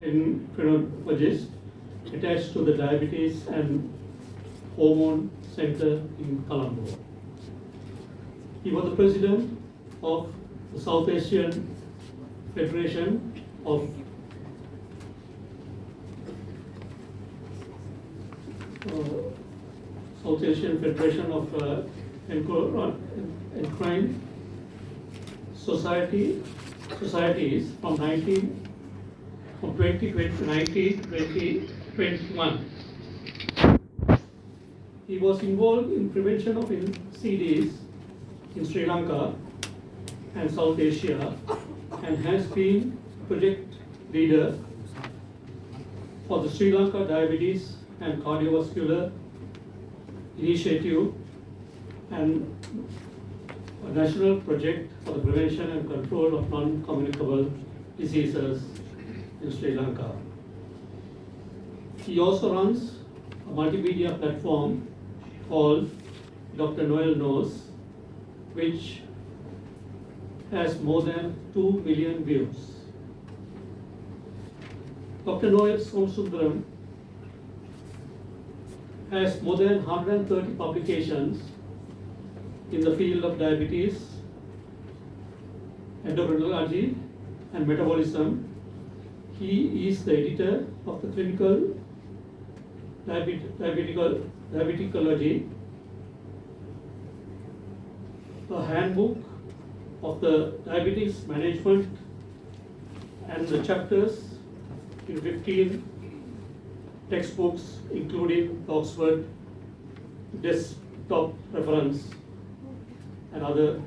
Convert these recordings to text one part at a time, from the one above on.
endocrinologist attached to the Diabetes and Hormone Center in Colombo. He was the president of the South Asian Federation of Endocrine Societies from 2021. He was involved in prevention of NCDs in Sri Lanka and South Asia and has been project leader for the Sri Lanka Diabetes and Cardiovascular Initiative and a national project for the prevention and control of non-communicable diseases in Sri Lanka. He also runs a multimedia platform called Dr. Noel Knows, which has more than 2 million views. Dr. Noel Somasundaram has more than 130 publications in the field of diabetes, endocrinology, and metabolism. He is the editor of the Clinical Diabeticology, a handbook of the diabetes management, and the chapters in 15 textbooks, including the Oxford desktop reference and other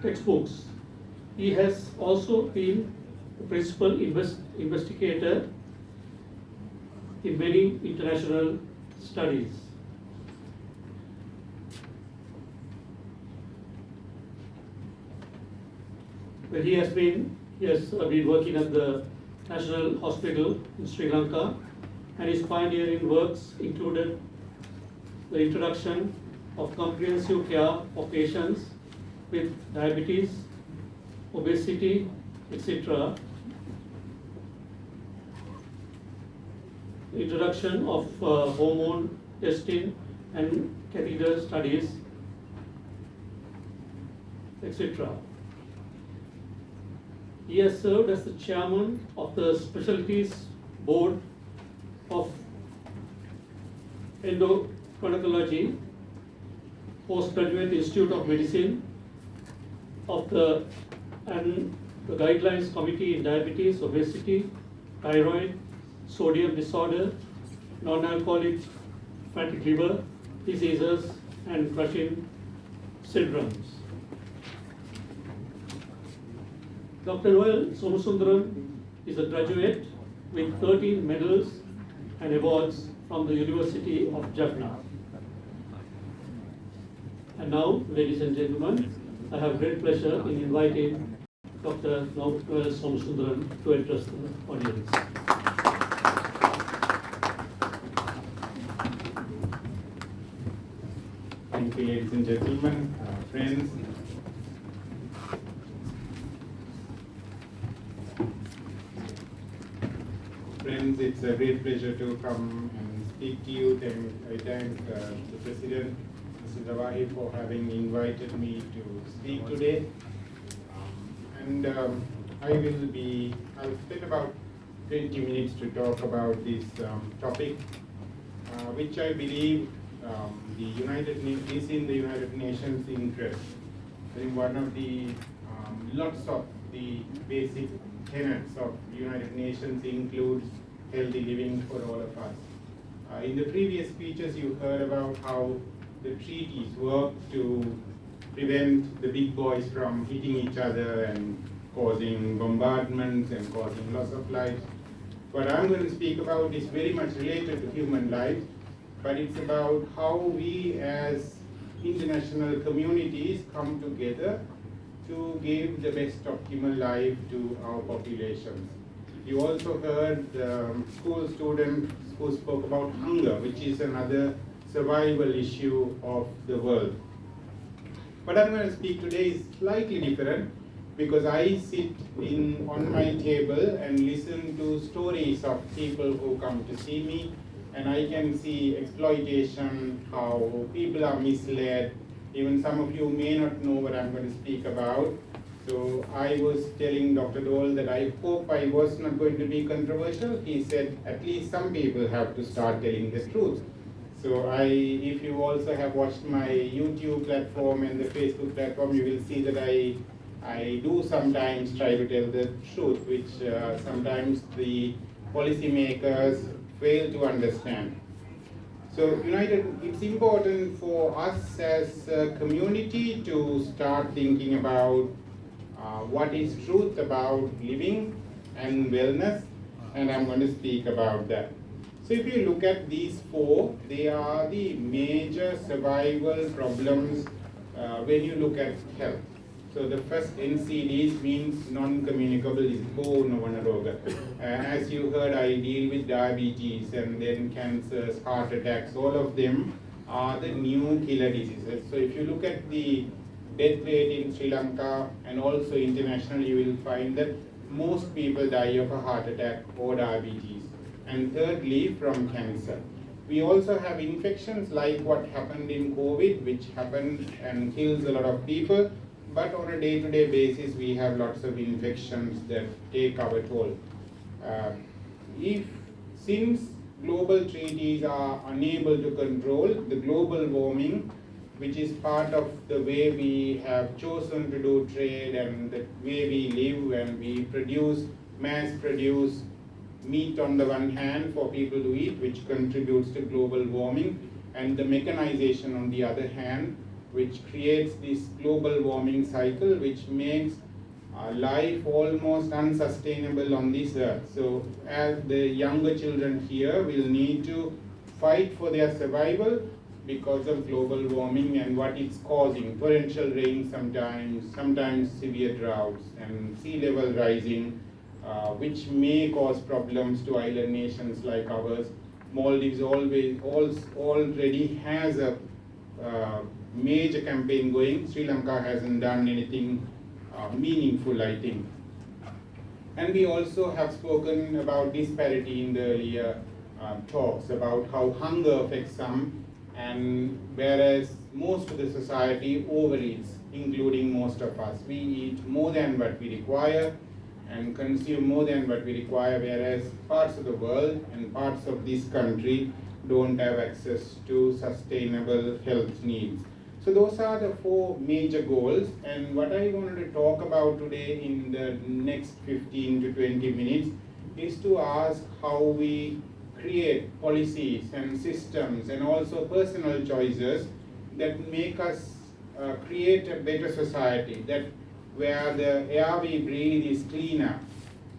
textbooks. He has also been the principal investigator in many international studies. But he has been working at the National Hospital in Sri Lanka, and his pioneering works included the introduction of comprehensive care for patients with diabetes, obesity, etc. Introduction of hormone testing and catheter studies, etc. He has served as the chairman of the Specialties Board of Endocrinology, Postgraduate Institute of Medicine and the Guidelines Committee in Diabetes, Obesity, Thyroid, Sodium Disorder, Non-Alcoholic Fatty Liver Diseases, and Cushing syndromes. Dr. Noel Somasundaram is a graduate with 13 medals and awards from the University of Jaffna. And now, ladies and gentlemen, I have great pleasure in inviting Dr. Noel Somasundaram to address the audience. Thank you, ladies and gentlemen, friends. Friends, it's a great pleasure to come and speak to you. I thank the President, Mr. Davahi, for having invited me to speak today. I'll spend about 20 minutes to talk about this topic, which I believe is in the United Nations interest. I think one of the lots of the basic tenets of United Nations includes healthy living for all of us. In the previous speeches, you heard about how the treaties work to prevent the big boys from hitting each other and causing bombardments and causing loss of lives. What I'm going to speak about is very much related to human life, but it's about how we as international communities come together to give the best optimal life to our populations. You also heard school students who spoke about hunger, which is another survival issue of the world. What I'm going to speak today is slightly different. because I sit on my table and listen to stories of people who come to see me, and I can see exploitation, how people are misled. Even some of you may not know what I'm going to speak about. So I was telling Dr. Dole that I hope I was not going to be controversial. He said at least some people have to start telling the truth. So if you also have watched my YouTube platform and the Facebook platform, you will see that I do sometimes try to tell the truth, which sometimes the policymakers fail to understand. So it's important for us as a community to start thinking about what is truth about living and wellness, and I'm going to speak about that. So if you look at these four, they are the major survival problems when you look at health. So the first NCDs means non-communicable disease, as you heard, I deal with diabetes and then cancers, heart attacks, all of them are the new killer diseases. So if you look at the death rate in Sri Lanka and also internationally, you will find that most people die of a heart attack or diabetes. And thirdly, from cancer. We also have infections like what happened in COVID, which happened and kills a lot of people. But on a day-to-day basis, we have lots of infections that take our toll. Since global treaties are unable to control the global warming, which is part of the way we have chosen to do trade and the way we live, and we mass produce meat on the one hand for people to eat, which contributes to global warming, and the mechanization on the other hand, which creates this global warming cycle, which makes life almost unsustainable on this earth. So as the younger children here will need to fight for their survival because of global warming and what it's causing, torrential rain sometimes severe droughts and sea level rising, which may cause problems to island nations like ours. Maldives already has a major campaign going. Sri Lanka hasn't done anything meaningful, I think. And we also have spoken about disparity in the earlier talks about how hunger affects some, and whereas most of the society overeats, including most of us. We eat more than what we require and consume more than what we require, whereas parts of the world and parts of this country don't have access to sustainable health needs. So those are the four major goals, and what I wanted to talk about today in the next 15 to 20 minutes is to ask how we create policies and systems and also personal choices that make us create a better society, that where the air we breathe is cleaner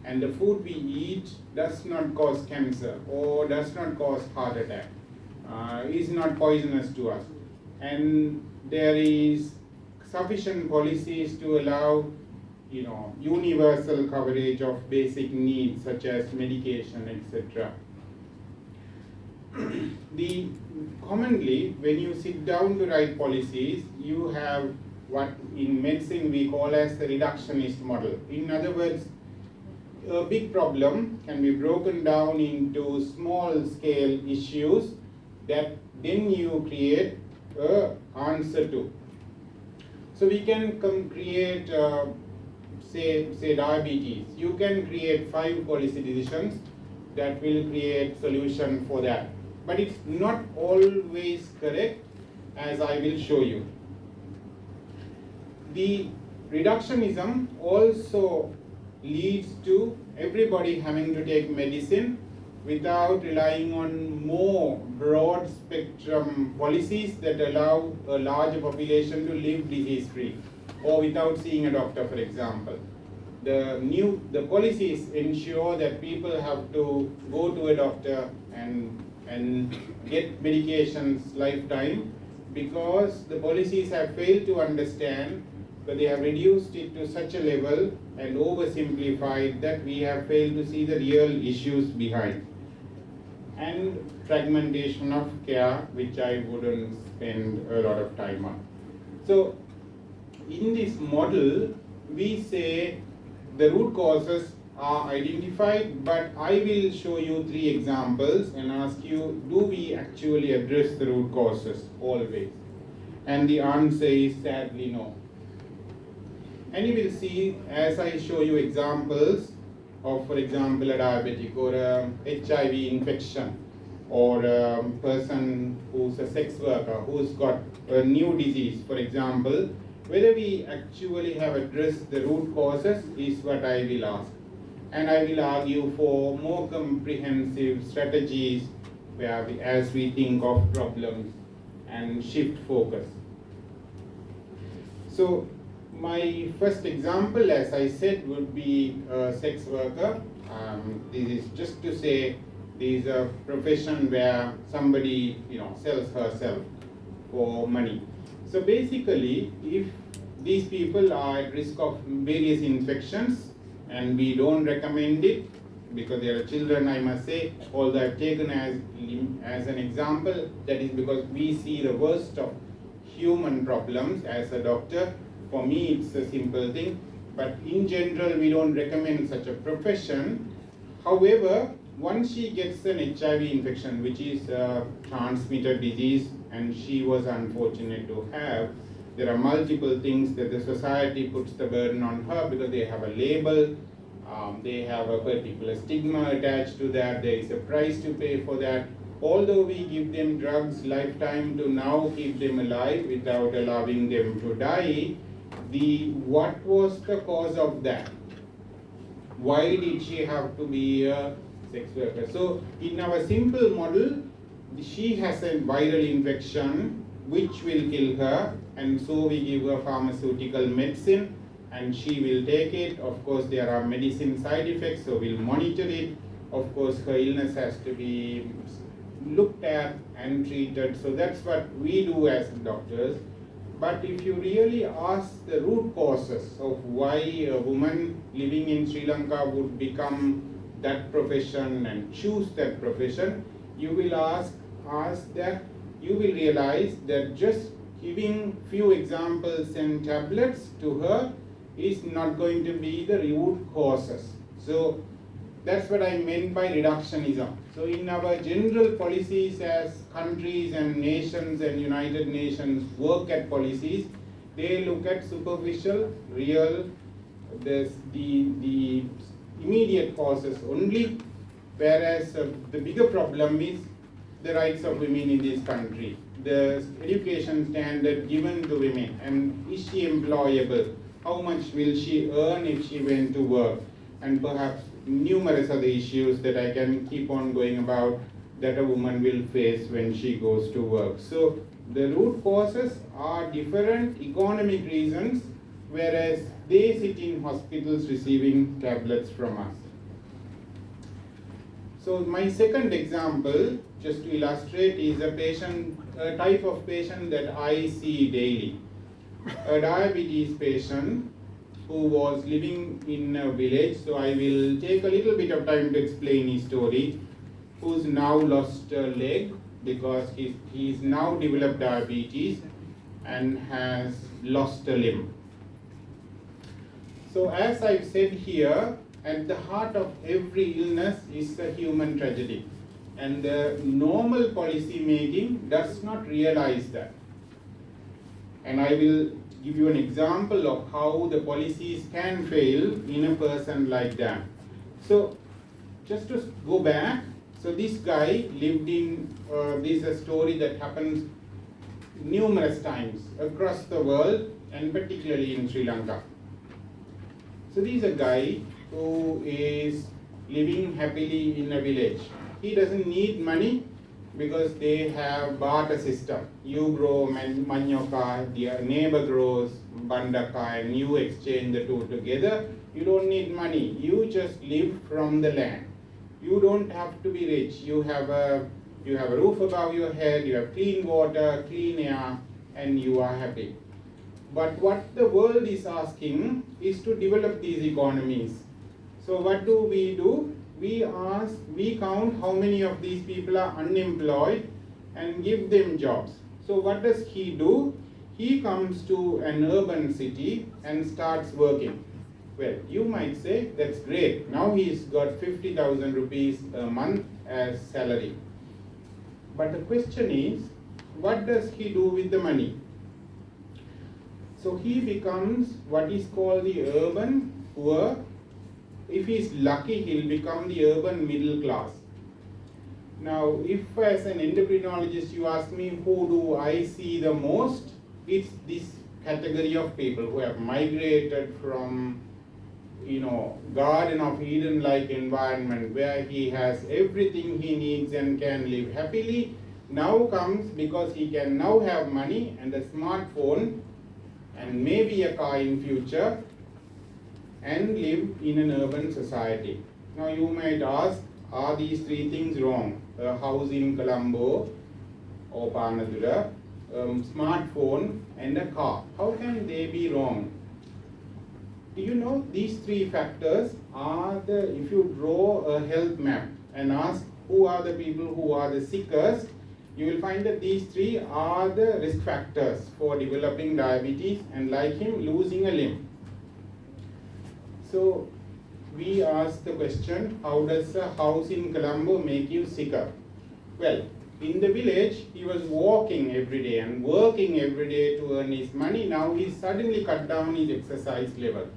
and the food we eat does not cause cancer or does not cause heart attack, is not poisonous to us. And there is sufficient policies to allow universal coverage of basic needs such as medication, etc. Commonly, when you sit down to write policies, you have what in medicine we call as the reductionist model. In other words, a big problem can be broken down into small scale issues that then you create an answer to. So we can create, say diabetes. You can create 5 policy decisions that will create solution for that. But it's not always correct, as I will show you. The reductionism also leads to everybody having to take medicine without relying on more broad spectrum policies that allow a larger population to live disease free or without seeing a doctor, for example. The policies ensure that people have to go to a doctor and get medications lifetime, because the policies have failed to understand, but they have reduced it to such a level and oversimplified that we have failed to see the real issues behind. And fragmentation of care, which I wouldn't spend a lot of time on. So in this model, we say the root causes are identified, but I will show you 3 examples and ask you, do we actually address the root causes always? And the answer is sadly no. And you will see as I show you examples of, for example, a diabetic or a HIV infection, or a person who's a sex worker who's got a new disease, for example, whether we actually have addressed the root causes is what I will ask. And I will argue for more comprehensive strategies where as we think of problems and shift focus. So my first example, as I said, would be a sex worker. This is just to say this is a profession where somebody sells herself for money. So basically, if these people are at risk of various infections, and we don't recommend it because they are children, I must say, although I've taken as an example, that is because we see the worst of human problems as a doctor. For me, it's a simple thing, but in general, we don't recommend such a profession. However, once she gets an HIV infection, which is a transmitted disease, and she was unfortunate to have, there are multiple things that the society puts the burden on her because they have a label, they have a particular stigma attached to that, there is a price to pay for that. Although we give them drugs lifetime to now keep them alive without allowing them to die, what was the cause of that? Why did she have to be a sex worker? So in our simple model, she has a viral infection which will kill her, and so we give her pharmaceutical medicine and she will take it. Of course, there are medicine side effects, so we'll monitor it. Of course, her illness has to be looked at and treated. So that's what we do as doctors. But if you really ask the root causes of why a woman living in Sri Lanka would become that profession and choose that profession, you will ask that, you will realize that just giving few examples and tablets to her is not going to be the root causes. So that's what I meant by reductionism. So in our general policies as countries and nations and United Nations work at policies, they look at superficial, real, the immediate causes only, whereas the bigger problem is the rights of women in this country, the education standard given to women, and is she employable? How much will she earn if she went to work? And perhaps numerous other issues that I can keep on going about that a woman will face when she goes to work. So the root causes are different economic reasons, whereas they sit in hospitals receiving tablets from us. So my second example, just to illustrate, is a type of patient that I see daily. A diabetes patient who was living in a village, so I will take a little bit of time to explain his story, who's now lost a leg because he's now developed diabetes and has lost a limb. So as I've said here, at the heart of every illness is a human tragedy, and the normal policy making does not realize that. And I will give you an example of how the policies can fail in a person like that. So just to go back, so this guy lived in, this is a story that happens numerous times across the world and particularly in Sri Lanka. So this is a guy who is living happily in a village. He doesn't need money because they have barter system. You grow manioka, your neighbor grows bandaka, and you exchange the two together. You don't need money. You just live from the land. You don't have to be rich. You have a roof above your head, you have clean water, clean air, and you are happy. But what the world is asking is to develop these economies. So what do? We count how many of these people are unemployed and give them jobs. So what does he do? he comes to an urban city and starts working. Well, you might say that's great. Now he's got 50,000 rupees a month as salary. But the question is, what does he do with the money? So he becomes what is called the urban poor. If he's lucky, he'll become the urban middle class. Now, if as an entrepreneurologist you ask me who do I see the most, it's this category of people who have migrated from, Garden of Eden like environment where he has everything he needs and can live happily, now comes because he can now have money and a smartphone and maybe a car in future and live in an urban society. Now you might ask, are these three things wrong? A house in Colombo or Panadura, smartphone and a car. How can they be wrong? Do you know these three factors are if you draw a health map and ask who are the people who are the sickest, you will find that these three are the risk factors for developing diabetes and like him losing a limb. So we ask the question, how does a house in Colombo make you sicker? Well, in the village, he was walking every day and working every day to earn his money. Now he's suddenly cut down his exercise level.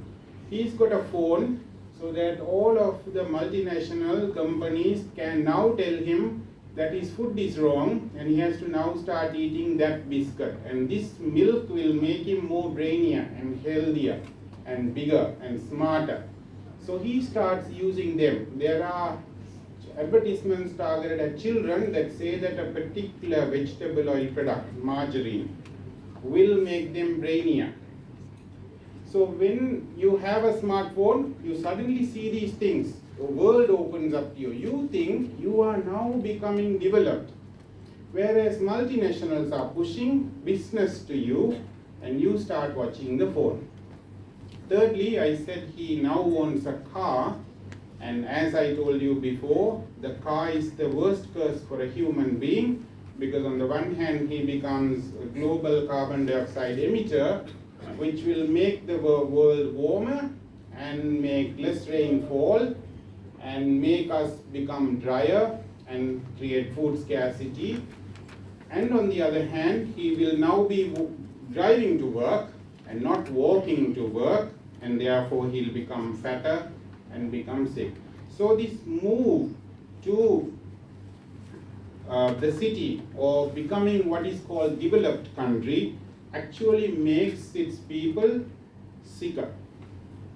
He's got a phone so that all of the multinational companies can now tell him that his food is wrong and he has to now start eating that biscuit. And this milk will make him more brainier and healthier and bigger and smarter. So he starts using them. There are advertisements targeted at children that say that a particular vegetable oil product, margarine, will make them brainier. So when you have a smartphone, you suddenly see these things. The world opens up to you. You think you are now becoming developed. Whereas multinationals are pushing business to you and you start watching the phone. Thirdly, I said he now owns a car, and as I told you before, the car is the worst curse for a human being because on the one hand he becomes a global carbon dioxide emitter, which will make the world warmer and make less rainfall and make us become drier and create food scarcity. And on the other hand, he will now be driving to work and not walking to work, and therefore he'll become fatter and become sick. So this move to the city or becoming what is called developed country actually makes its people sicker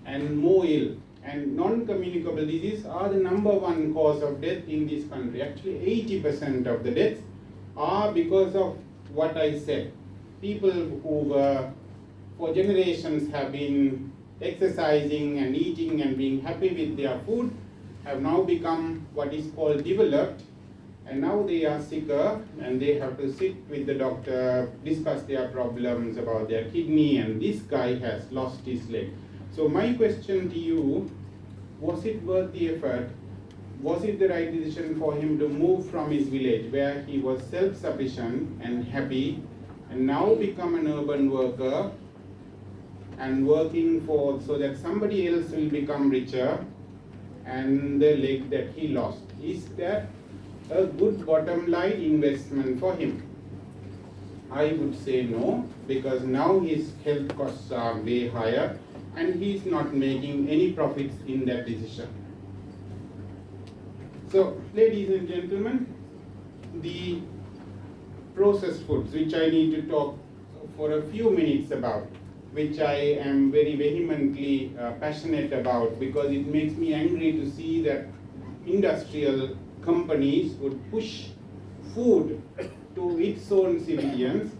and more ill. And non-communicable diseases are the number one cause of death in this country. Actually 80% of the deaths are because of what I said. People who were for generations have been exercising and eating and being happy with their food have now become what is called developed, and now they are sicker and they have to sit with the doctor, discuss their problems about their kidney, and this guy has lost his leg. So my question to you, was it worth the effort? Was it the right decision for him to move from his village where he was self-sufficient and happy and now become an urban worker and working so that somebody else will become richer and the leg that he lost? Is that a good bottom line investment for him? I would say no, because now his health costs are way higher and he is not making any profits in that decision. So, ladies and gentlemen, the processed foods, which I need to talk for a few minutes about, which I am very vehemently passionate about, because it makes me angry to see that industrial companies would push food to its own civilians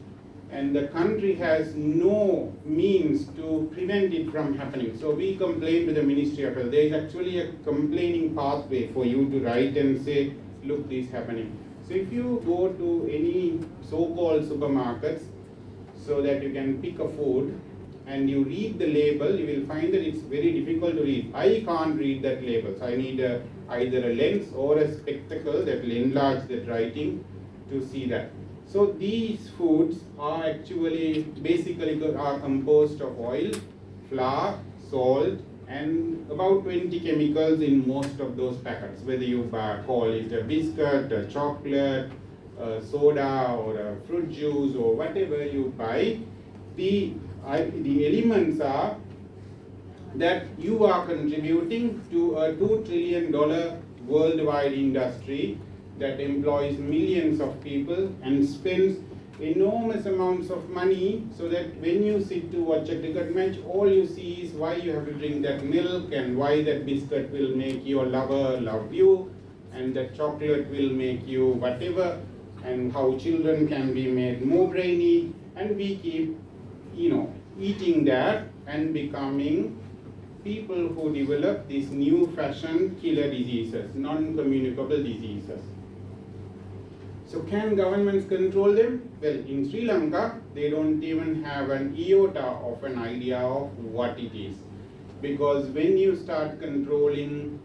and the country has no means to prevent it from happening. So we complain to the Ministry of Health. There is actually a complaining pathway for you to write and say, look, this is happening. So if you go to any so-called supermarkets so that you can pick a food and you read the label, you will find that it's very difficult to read. I can't read that label, so I need either a lens or a spectacle that will enlarge that writing to see that. So these foods are actually basically are composed of oil, flour, salt, and about 20 chemicals in most of those packets, whether you call it a biscuit, a chocolate, a soda, or a fruit juice, or whatever you buy. The elements are that you are contributing to a $2 trillion worldwide industry that employs millions of people and spends enormous amounts of money, so that when you sit to watch a cricket match, all you see is why you have to drink that milk, and why that biscuit will make your lover love you, and that chocolate will make you whatever, and how children can be made more brainy, and we keep, eating that and becoming people who develop these new fashion killer diseases, non-communicable diseases. So can governments control them? Well, in Sri Lanka, they don't even have an iota of an idea of what it is. Because when you start controlling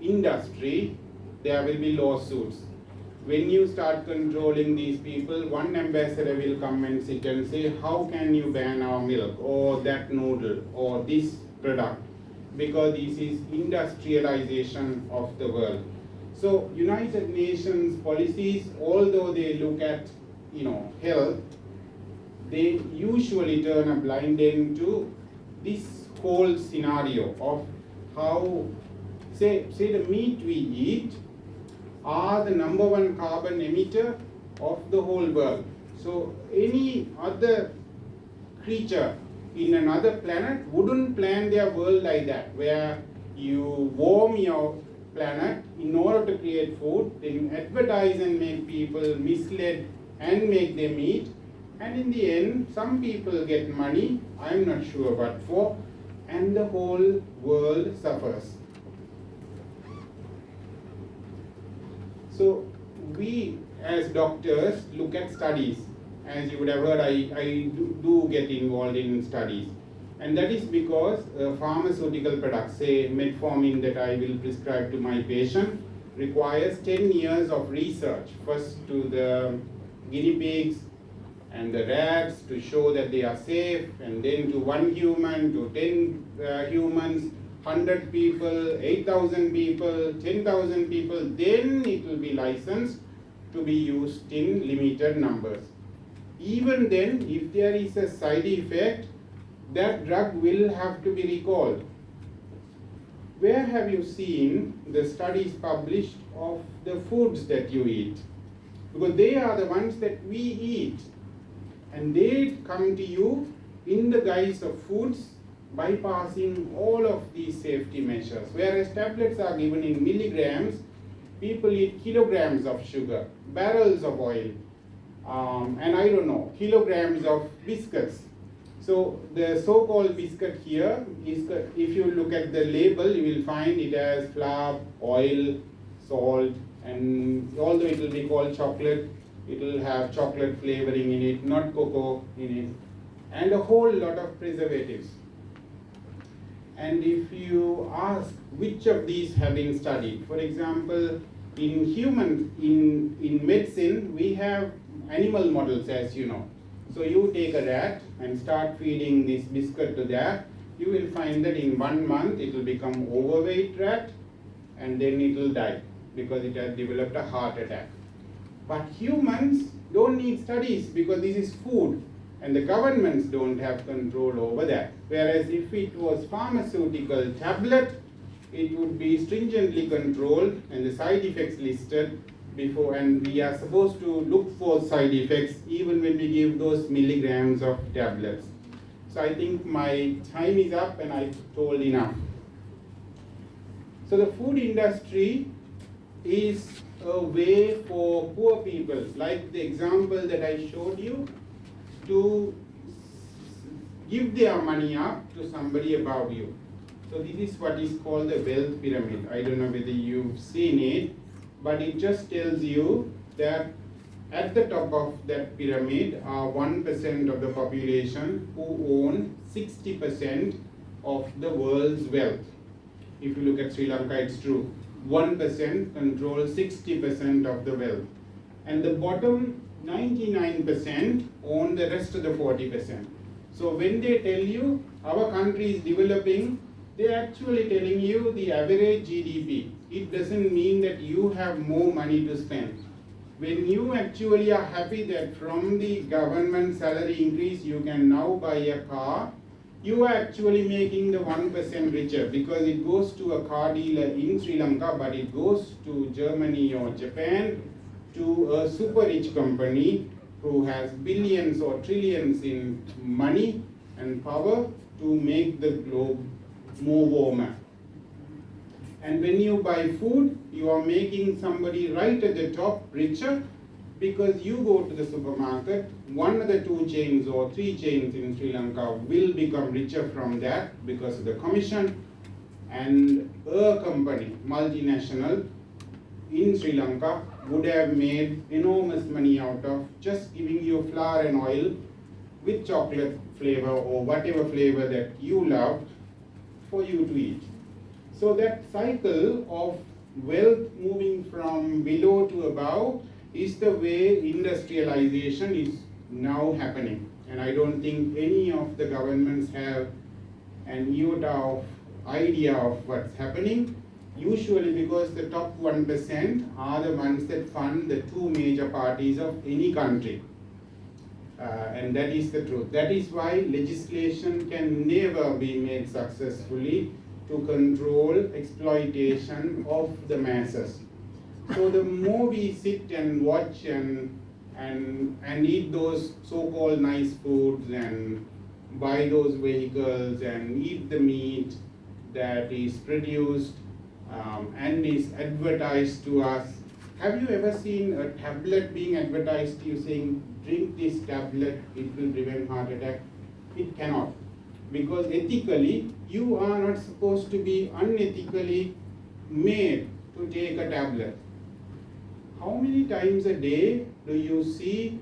industry, there will be lawsuits. When you start controlling these people, one ambassador will come and sit and say, how can you ban our milk, or that noodle, or this product? Because this is industrialization of the world. So United Nations policies, although they look at health, they usually turn a blind eye to this whole scenario of how, say the meat we eat are the #1 carbon emitter of the whole world. So any other creature in another planet wouldn't plan their world like that, where you warm your planet in order to create food, then advertise and make people misled and make them eat, and in the end some people get money, I'm not sure what for, and the whole world suffers. So we as doctors look at studies. As you would have heard, I do get involved in studies. And that is because pharmaceutical products, say metformin that I will prescribe to my patient, requires 10 years of research. First to the guinea pigs and the rats to show that they are safe, and then to 1 human, to 10 humans, 100 people, 8,000 people, 10,000 people, then it will be licensed to be used in limited numbers. Even then, if there is a side effect, that drug will have to be recalled. Where have you seen the studies published of the foods that you eat? Because they are the ones that we eat, and they come to you in the guise of foods, bypassing all of these safety measures. Whereas tablets are given in milligrams, people eat kilograms of sugar, barrels of oil, and I don't know, kilograms of biscuits. So the so-called biscuit here is, if you look at the label, you will find it has flour, oil, salt, and although it will be called chocolate, it will have chocolate flavoring in it, not cocoa in it, and a whole lot of preservatives. And if you ask which of these have been studied, for example, in medicine, we have animal models, as you know. So you take a rat and start feeding this biscuit to that, you will find that in 1 month it will become overweight rat, and then it will die because it has developed a heart attack. But humans don't need studies because this is food, and the governments don't have control over that. Whereas if it was pharmaceutical tablet, it would be stringently controlled and the side effects listed before, and we are supposed to look for side effects even when we give those milligrams of tablets. So I think my time is up and I told enough. So the food industry is a way for poor people, like the example that I showed you, to give their money up to somebody above you. So this is what is called the wealth pyramid. I don't know whether you've seen it, but it just tells you that at the top of that pyramid are 1% of the population who own 60% of the world's wealth. If you look at Sri Lanka, it's true. 1% controls 60% of the wealth. And the bottom 99% own the rest of the 40%. So when they tell you our country is developing, they're actually telling you the average GDP. It doesn't mean that you have more money to spend. When you actually are happy that from the government salary increase you can now buy a car, you are actually making the 1% richer, because it goes to a car dealer in Sri Lanka, but it goes to Germany or Japan, to a super rich company who has billions or trillions in money and power to make the globe more warmer. And when you buy food, you are making somebody right at the top richer, because you go to the supermarket, one of the 2 chains or 3 chains in Sri Lanka will become richer from that because of the commission, and a company, multinational in Sri Lanka, would have made enormous money out of just giving you flour and oil with chocolate flavor or whatever flavor that you love for you to eat. So that cycle of wealth moving from below to above is the way industrialization is now happening. And I don't think any of the governments have an iota of idea of what's happening. Usually because the top 1% are the ones that fund the 2 major parties of any country. And that is the truth. That is why legislation can never be made successfully to control exploitation of the masses. So the more we sit and watch and eat those so-called nice foods and buy those vehicles and eat the meat that is produced and is advertised to us. Have you ever seen a tablet being advertised to you saying, drink this tablet, it will prevent heart attack? It cannot. Because ethically, you are not supposed to be unethically made to take a tablet. How many times a day do you see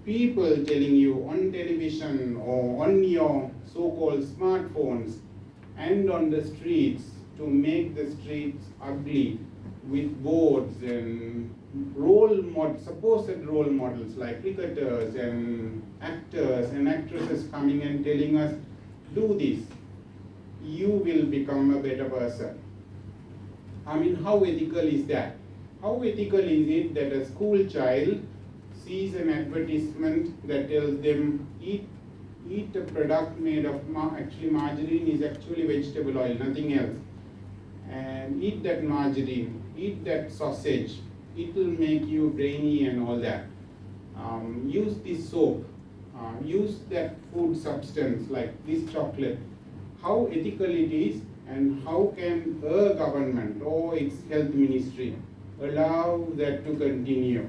people telling you on television or on your so-called smartphones and on the streets to make the streets ugly with boards and supposed role models like cricketers and actors and actresses coming and telling us, do this, you will become a better person. I mean, how ethical is that? How ethical is it that a school child sees an advertisement that tells them, eat a product made of, actually margarine is actually vegetable oil, nothing else. And eat that margarine, eat that sausage, it will make you brainy and all that. Use this soap, use that food substance like this chocolate. How ethical it is, and how can a government or its health ministry allow that to continue?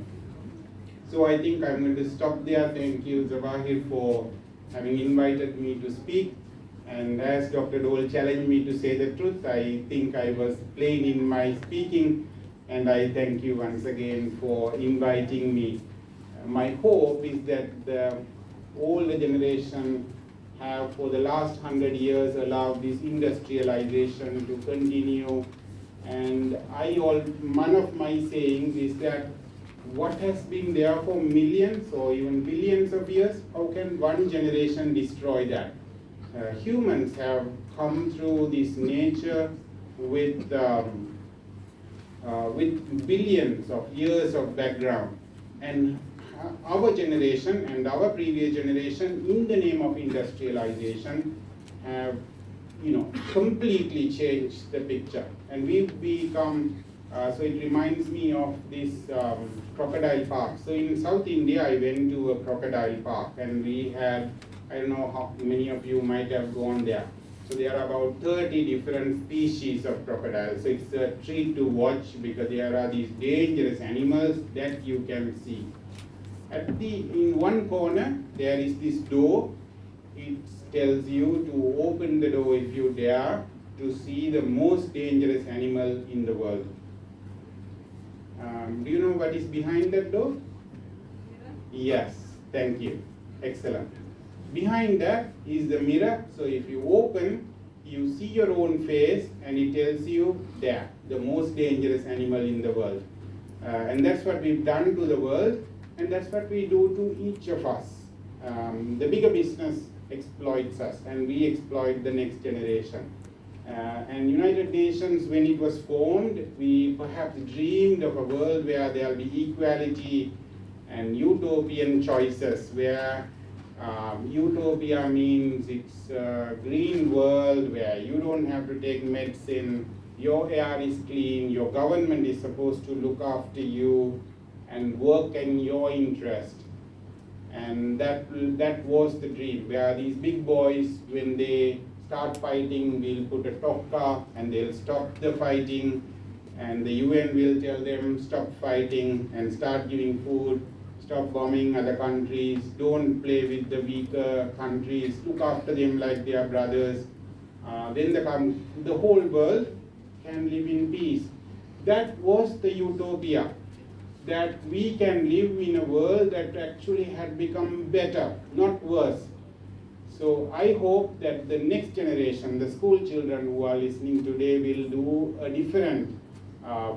So I think I'm going to stop there. Thank you, Zawahir, for having invited me to speak. And as Dr. Dole challenged me to say the truth, I think I was plain in my speaking, and I thank you once again for inviting me. My hope is that the older generation have for the last 100 years allowed this industrialization to continue. And one of my sayings is that what has been there for millions or even billions of years, how can one generation destroy that? Humans have come through this nature with billions of years of background, and our generation and our previous generation, in the name of industrialization, have completely changed the picture, and we've become. So it reminds me of this crocodile park. So in South India, I went to a crocodile park, and we had, I don't know how many of you might have gone there. So there are about 30 different species of crocodiles. So it's a treat to watch, because there are these dangerous animals that you can see. In one corner, there is this door. It tells you to open the door if you dare to see the most dangerous animal in the world. Do you know what is behind that door? Yes, thank you. Excellent. Behind that is the mirror. So if you open, you see your own face, and it tells you there, the most dangerous animal in the world. And that's what we've done to the world. And that's what we do to each of us. The bigger business exploits us, and we exploit the next generation. And United Nations, when it was formed, we perhaps dreamed of a world where there will be equality and utopian choices, where utopia means it's a green world where you don't have to take medicine, your air is clean, your government is supposed to look after you and work in your interest. And that was the dream, where these big boys, when they start fighting, will put a tokka and they'll stop the fighting, and the UN will tell them stop fighting and start giving food, stop bombing other countries, don't play with the weaker countries, look after them like they are brothers. Then the whole world can live in peace. That was the utopia, that we can live in a world that actually had become better, not worse. So I hope that the next generation, the school children who are listening today, will do a different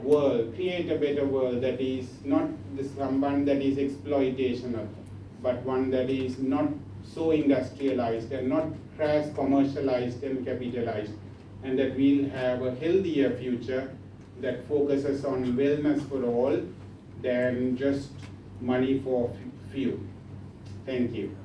world, create a better world that is not one that is exploitational, but one that is not so industrialized and not crash commercialized and capitalized, and that we'll have a healthier future that focuses on wellness for all than just money for few. Thank you.